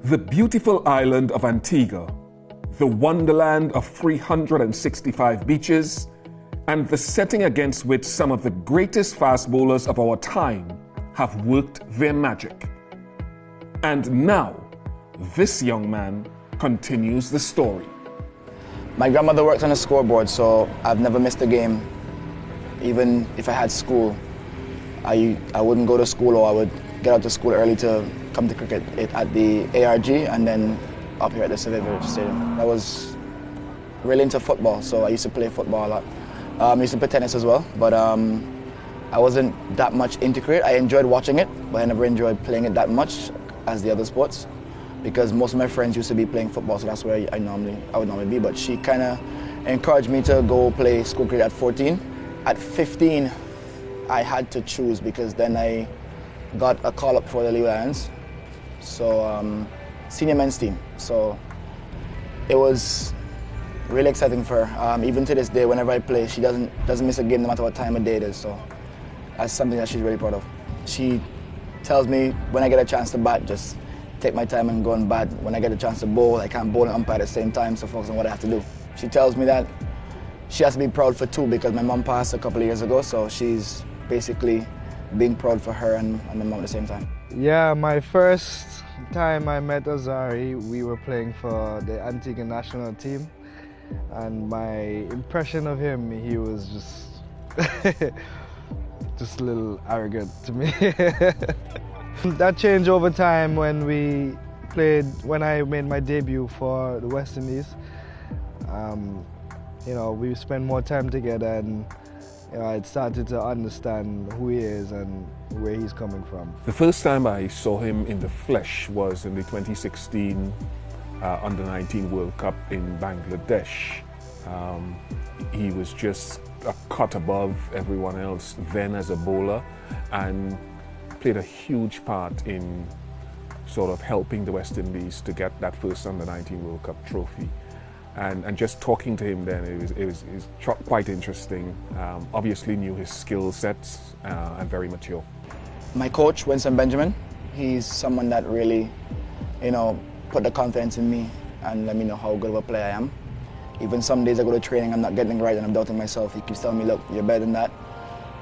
The beautiful island of Antigua, the wonderland of 365 beaches, and the setting against which some of the greatest fast bowlers of our time have worked their magic. And now, this young man continues the story. My grandmother worked on a scoreboard, so I've never missed a game. Even if I had school, I wouldn't go to school, or I would get out to school early to come to cricket at the ARG and then up here at the Surveyor Stadium. I was really into football, so I used to play football a lot. I used to play tennis as well, but I wasn't that much into cricket. I enjoyed watching it, but I never enjoyed playing it that much as the other sports, because most of my friends used to be playing football, so that's where I would normally be. But she kind of encouraged me to go play school cricket at 14. At 15, I had to choose, because then I got a call up for the Leeward Islands, so senior men's team. So it was really exciting for her. Even to this day, whenever I play, she doesn't miss a game no matter what time of day it is. So that's something that she's really proud of. She tells me when I get a chance to bat, just take my time and go and bat. When I get a chance to bowl, I can't bowl and umpire at the same time, so focus on what I have to do. She tells me that she has to be proud for two, because my mom passed a couple of years ago, so she's basically being proud for her and my mom at the same time. Yeah, my first time I met Alzarri, we were playing for the Antigua national team, and my impression of him, he was just a little arrogant to me. That changed over time when I made my debut for the West Indies. We spent more time together, and I started to understand who he is and where he's coming from. The first time I saw him in the flesh was in the 2016 Under-19 World Cup in Bangladesh. He was just a cut above everyone else then as a bowler, and played a huge part in sort of helping the West Indies to get that first Under-19 World Cup trophy. And just talking to him then, it was quite interesting. Obviously knew his skill sets and very mature. My coach, Winston Benjamin, he's someone that really, put the confidence in me and let me know how good of a player I am. Even some days I go to training, I'm not getting it right and I'm doubting myself. He keeps telling me, look, you're better than that.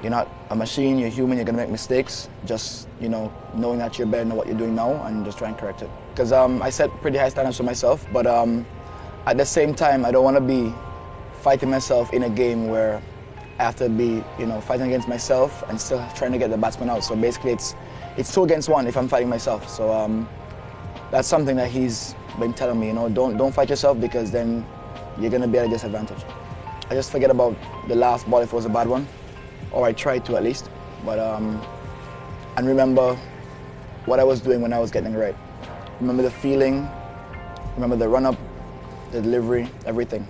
You're not a machine, you're human, you're gonna make mistakes. Just, knowing that you're better than what you're doing now and just try and correct it. Because I set pretty high standards for myself, but at the same time, I don't want to be fighting myself in a game where I have to be, fighting against myself and still trying to get the batsman out. So basically, it's 2 against 1 if I'm fighting myself. So that's something that he's been telling me. Don't fight yourself, because then you're going to be at a disadvantage. I just forget about the last ball if it was a bad one, or I tried to at least. But and remember what I was doing when I was getting it right. Remember the feeling. Remember the run-up. The delivery, everything.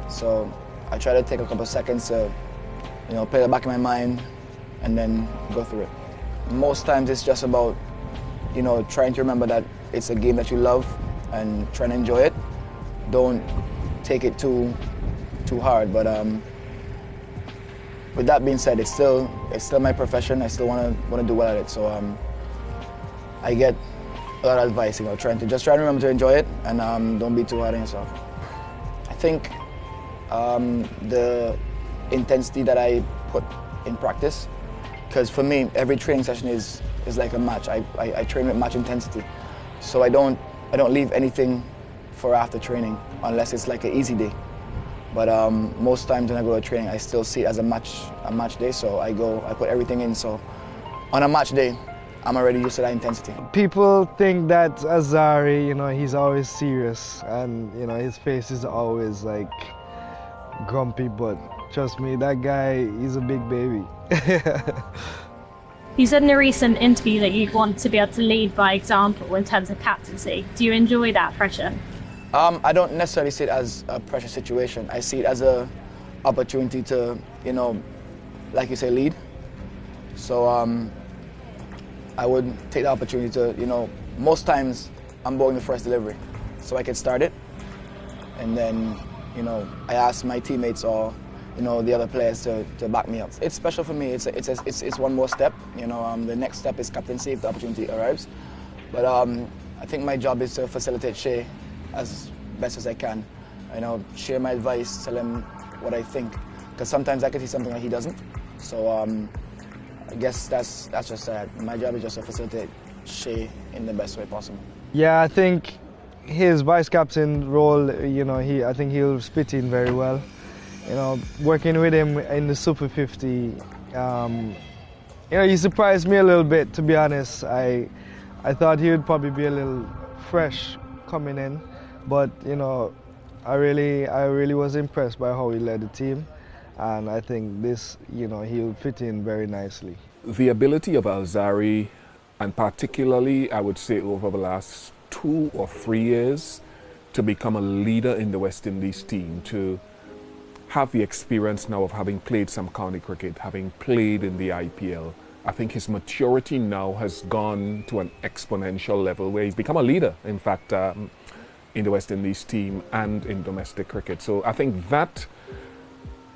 So I try to take a couple of seconds to, play the back of my mind and then go through it. Most times it's just about, trying to remember that it's a game that you love and trying to enjoy it. Don't take it too hard. But with that being said, it's still my profession. I still want to do well at it. So I get a lot of advice, try and remember to enjoy it and don't be too hard on yourself. I think the intensity that I put in practice, because for me, every training session is like a match. I train with match intensity, so I don't leave anything for after training unless it's like an easy day. But most times when I go to training, I still see it as a match day. So I put everything in. So on a match day, I'm already used to that intensity. People think that Alzarri, he's always serious, and his face is always like grumpy, but trust me, that guy, he's a big baby. You said in a recent interview that you want to be able to lead by example in terms of captaincy. Do you enjoy that pressure? I don't necessarily see it as a pressure situation. I see it as an opportunity to, like you say, lead. So I would take the opportunity to, most times I'm bowling the first delivery, so I can start it. And then, I ask my teammates or, the other players to back me up. It's special for me. It's one more step. The next step is captaincy if the opportunity arrives. But I think my job is to facilitate Shea as best as I can. You know, share my advice, tell him what I think, because sometimes I can see something that he doesn't. So I guess that's just that. My job is just to facilitate Shea in the best way possible. Yeah, I think his vice captain role, you know, I think he'll fit in very well. You know, working with him in the Super 50, you know, he surprised me a little bit, to be honest. I thought he would probably be a little fresh coming in, but you know, I really was impressed by how he led the team, and I think this, you know, he'll fit in very nicely. The ability of Alzarri, and particularly I would say over the last 2 or 3 years, to become a leader in the West Indies team, to have the experience now of having played some county cricket, having played in the IPL. I think his maturity now has gone to an exponential level where he's become a leader, in fact, in the West Indies team and in domestic cricket. So I think that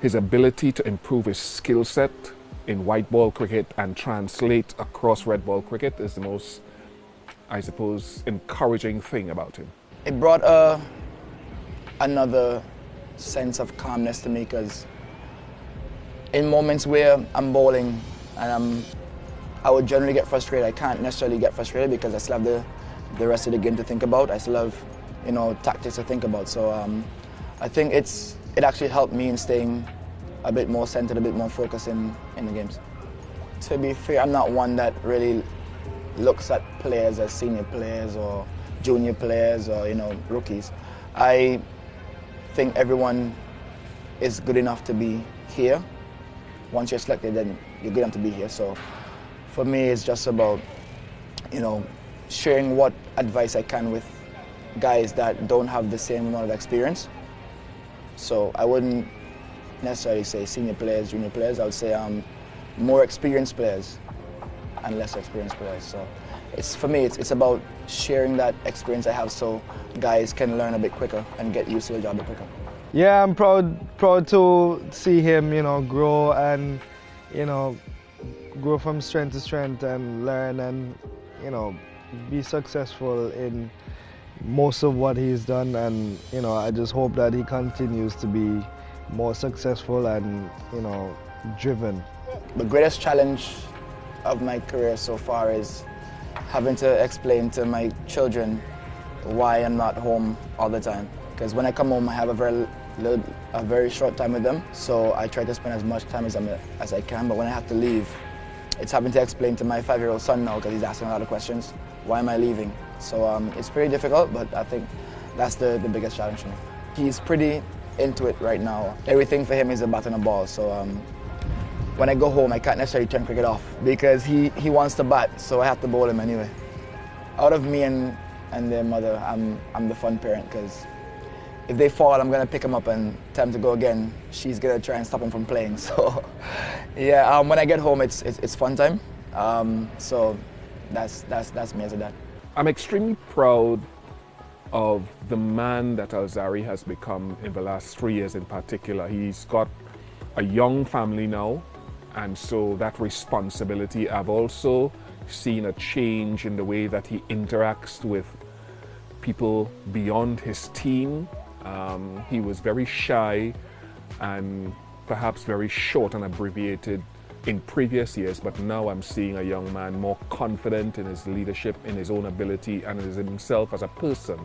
his ability to improve his skill set in white ball cricket and translate across red ball cricket is the most, I suppose, encouraging thing about him. It brought another sense of calmness to me, because in moments where I'm bowling and I would generally get frustrated, I can't necessarily get frustrated because I still have the rest of the game to think about. I still have, you know, tactics to think about. So I think it actually helped me in staying a bit more centered, a bit more focused in the games. To be fair, I'm not one that really looks at players as senior players or junior players or, you know, rookies. I think everyone is good enough to be here. Once you're selected, then you're good enough to be here. So for me, it's just about, you know, sharing what advice I can with guys that don't have the same amount of experience. So I wouldn't necessarily say senior players, junior players. I would say more experienced players and less experienced players. So for me, it's about sharing that experience I have so guys can learn a bit quicker and get used to the job a bit quicker. Yeah, I'm proud to see him, you know, grow and, you know, grow from strength to strength and learn and, you know, be successful in most of what he's done. And, you know, I just hope that he continues to be more successful and, you know, driven. The greatest challenge of my career so far is having to explain to my children why I'm not home all the time. Because when I come home, I have a very short time with them, so I try to spend as much time as I can. But when I have to leave, it's having to explain to my 5-year-old son now, because he's asking a lot of questions, why am I leaving? So it's pretty difficult, but I think that's the biggest challenge for me. He's pretty into it right now. Everything for him is a bat and a ball. So when I go home, I can't necessarily turn cricket off because he wants to bat, so I have to bowl him anyway. Out of me and their mother, I'm the fun parent, because if they fall, I'm gonna pick them up and tell them to go again. She's gonna try and stop them from playing. So yeah, when I get home, it's fun time. So that's me as a dad. I'm extremely proud of the man that Alzarri has become in the last 3 years in particular. He's got a young family now, and so that responsibility. I've also seen a change in the way that he interacts with people beyond his team. He was very shy and perhaps very short and abbreviated in previous years, but now I'm seeing a young man more confident in his leadership, in his own ability, and in himself as a person,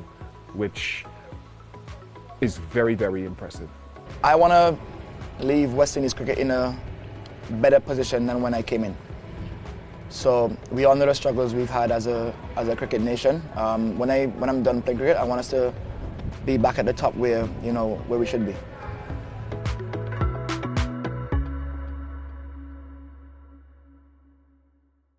which is very, very impressive. I want to leave West Indies cricket in a better position than when I came in. So we all know the struggles we've had as a cricket nation. When I'm done playing cricket, I want us to be back at the top where we should be.